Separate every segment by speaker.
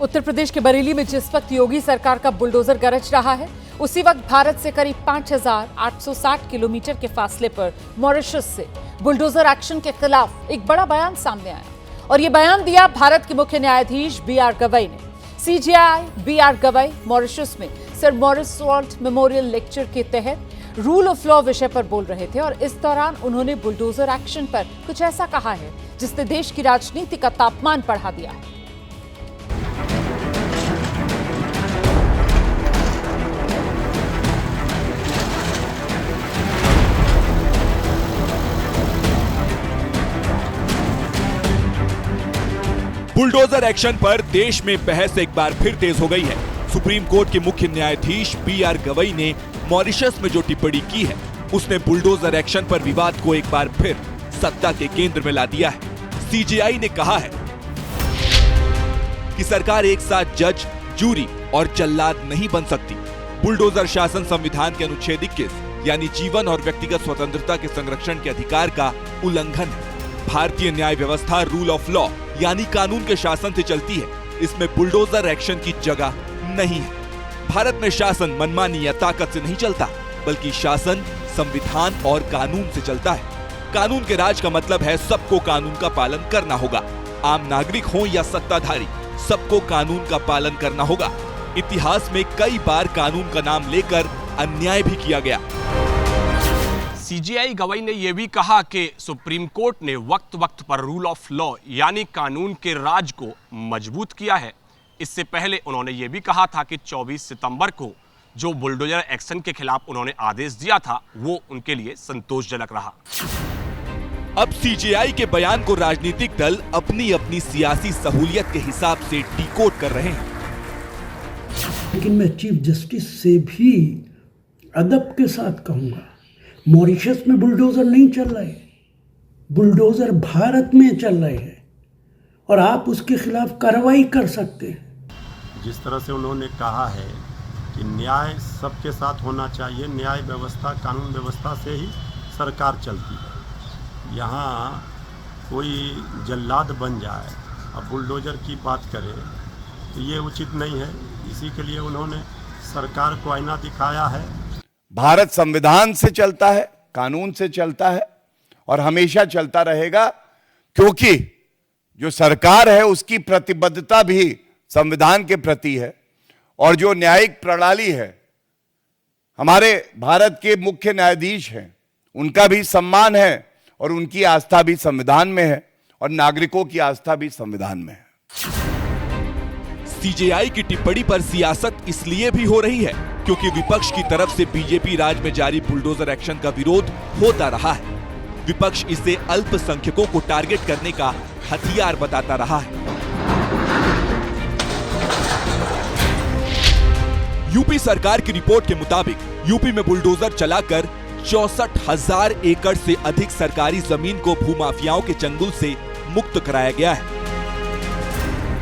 Speaker 1: उत्तर प्रदेश के बरेली में जिस वक्त योगी सरकार का बुलडोजर गरज रहा है, उसी वक्त भारत से करीब 5,860 किलोमीटर के फासले पर मॉरिशस से बुलडोजर एक्शन के खिलाफ एक बड़ा बयान सामने आया और ये बयान दिया भारत के मुख्य न्यायाधीश बी.आर. गवई ने। CJI B R. गवई मॉरिशस में sir Maurice Rault memorial lecture के तहत रूल ऑफ लॉ विषय पर बोल रहे थे और इस दौरान उन्होंने बुलडोजर एक्शन पर कुछ ऐसा कहा है जिसने देश की राजनीति का तापमान बढ़ा दिया है।
Speaker 2: बुलडोजर एक्शन पर देश में बहस एक बार फिर तेज हो गई है। सुप्रीम कोर्ट के मुख्य न्यायाधीश बी.आर. गवई ने मॉरिशस में जो टिप्पणी की है, उसने बुलडोजर एक्शन पर विवाद को एक बार फिर सत्ता के केंद्र में ला दिया है। सीजेआई ने कहा है कि सरकार एक साथ जज, जूरी और जल्लाद नहीं बन सकती। बुलडोजर शासन संविधान के अनुच्छेद 21 यानी जीवन और व्यक्तिगत स्वतंत्रता के संरक्षण के अधिकार का उल्लंघन है। भारतीय न्याय व्यवस्था रूल ऑफ लॉ यानी कानून के शासन से चलती है। इसमें बुलडोजर एक्शन की जगह नहीं है। भारत में शासन मनमानी या ताकत से नहीं चलता, बल्कि शासन संविधान और कानून से चलता है। कानून के राज का मतलब है सबको कानून का पालन करना होगा। आम नागरिक हो या सत्ताधारी, सबको कानून का पालन करना होगा। इतिहास में कई बार कानून का नाम लेकर अन्याय भी किया गया।
Speaker 3: सीजेआई गवई ने यह भी कहा कि सुप्रीम कोर्ट ने वक्त वक्त पर रूल ऑफ लॉ यानी कानून के राज को मजबूत किया है। इससे पहले उन्होंने यह भी कहा था कि 24 सितंबर को जो बुलडोजर एक्शन के खिलाफ उन्होंने आदेश दिया था, वो उनके लिए संतोषजनक रहा।
Speaker 2: अब सीजेआई के बयान को राजनीतिक दल अपनी अपनी सियासी सहूलियत के हिसाब से डिकोड कर रहे हैं।
Speaker 4: लेकिन मैं चीफ जस्टिस से भी अदब के साथ कहूंगा, मॉरिशस में बुलडोजर नहीं चल रहे, बुलडोजर भारत में चल रहे हैं और आप उसके खिलाफ कार्रवाई कर सकते हैं।
Speaker 5: जिस तरह से उन्होंने कहा है कि न्याय सबके साथ होना चाहिए, न्याय व्यवस्था कानून व्यवस्था से ही सरकार चलती है। यहाँ कोई जल्लाद बन जाए और बुलडोजर की बात करे तो ये उचित नहीं है। इसी के लिए उन्होंने सरकार को आईना दिखाया है।
Speaker 6: भारत संविधान से चलता है, कानून से चलता है और हमेशा चलता रहेगा, क्योंकि जो सरकार है उसकी प्रतिबद्धता भी संविधान के प्रति है और जो न्यायिक प्रणाली है, हमारे भारत के मुख्य न्यायाधीश हैं, उनका भी सम्मान है और उनकी आस्था भी संविधान में है और नागरिकों की आस्था भी संविधान में है।
Speaker 2: सीजेआई की टिप्पणी पर सियासत इसलिए भी हो रही है क्योंकि विपक्ष की तरफ से बीजेपी राज में जारी बुलडोजर एक्शन का विरोध होता रहा है। विपक्ष इसे अल्पसंख्यकों को टारगेट करने का हथियार बताता रहा है। यूपी सरकार की रिपोर्ट के मुताबिक यूपी में बुलडोजर चलाकर 64,000 एकड़ से अधिक सरकारी जमीन को भूमाफियाओं के चंगुल से मुक्त कराया गया है।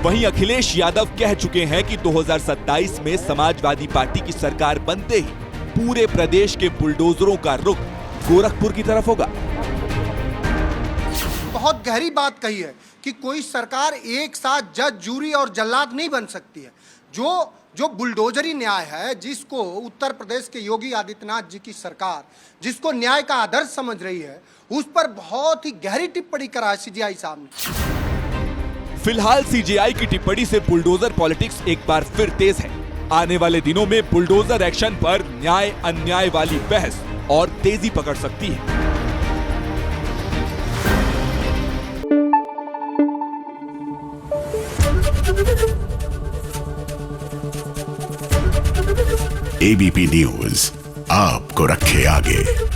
Speaker 2: वहीं अखिलेश यादव कह चुके हैं कि 2027 में समाजवादी पार्टी की सरकार बनते ही पूरे प्रदेश के बुलडोजरों का रुख गोरखपुर की तरफ होगा।
Speaker 7: बहुत गहरी बात कही है कि कोई सरकार एक साथ जज, जूरी और जल्लाद नहीं बन सकती है। जो बुलडोजरी न्याय है, जिसको उत्तर प्रदेश के योगी आदित्यनाथ जी की सरकार जिसको न्याय का आदर्श समझ रही है, उस पर बहुत ही गहरी टिप्पणी करा है सीजेआई साहब ने।
Speaker 2: फिलहाल सीजेआई की टिप्पणी से बुलडोजर पॉलिटिक्स एक बार फिर तेज है। आने वाले दिनों में बुलडोजर एक्शन पर न्याय अन्याय वाली बहस और तेजी पकड़ सकती है।
Speaker 8: एबीपी न्यूज आपको रखे आगे।